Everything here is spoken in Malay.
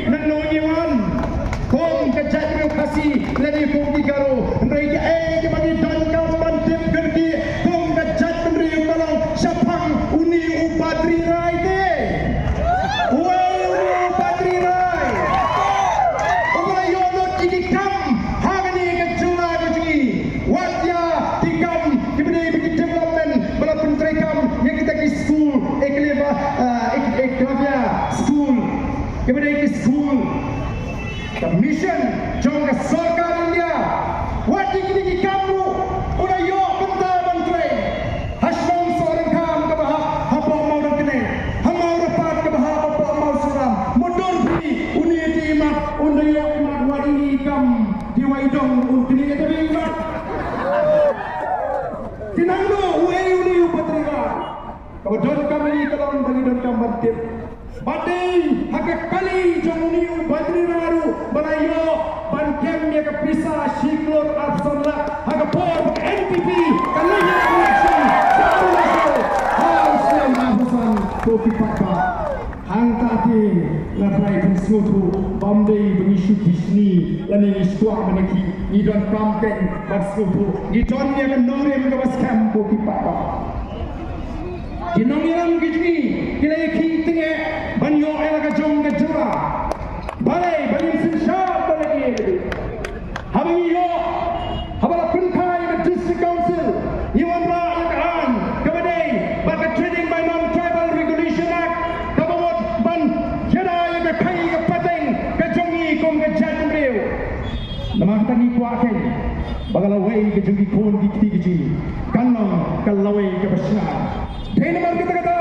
nanonyawan kong kejat demokrasi lagi kong digaro mereka ke bagi dan kawan tim gergi kong kejat meneriuk tolong syapang uni patri rai de uni patri rai umra yolot ikam hagani kejula kejui watya tikam diberi development walaupun trekam yang kita ke school eklavia school kemudian ke school mission jangka sarkar India wajib ini kamu udah yo bentar menteri hasmong seorang kam ke bahak apa mau dan kene mau rapat ke bahak apa mau suram mundur beri uni timak udah yo imak wadi kam di waidong kene itu imak tinanglo uni upatrika kalau don kami kalau bagi don kam Badai hak kali jomuni badri naru balayo bankem ya kepisa siklor absonla hak por NPP kalanya election saudara Hasan Hasan Kopi Pakka hangtati la pride smotu Bombay bengisu Disney lani squad meneki ni don kampen basmotu ni don ya kan nore mengawas camp Kopi Pakka Kinongiram gijmi kilai kintinge banyo ela kajong kajura balai balim sinshab balai habang yo habala punkai ke district council iwan ra yakan kabadai baka trading by non tribal regulation act kabawot ban jada ya kai ke pateng kajongi kong ke jadmreu namang tangi kuaken bagalawai ke jongi kon dikti giji kanong kalawai ke basna Kaya naman kita kata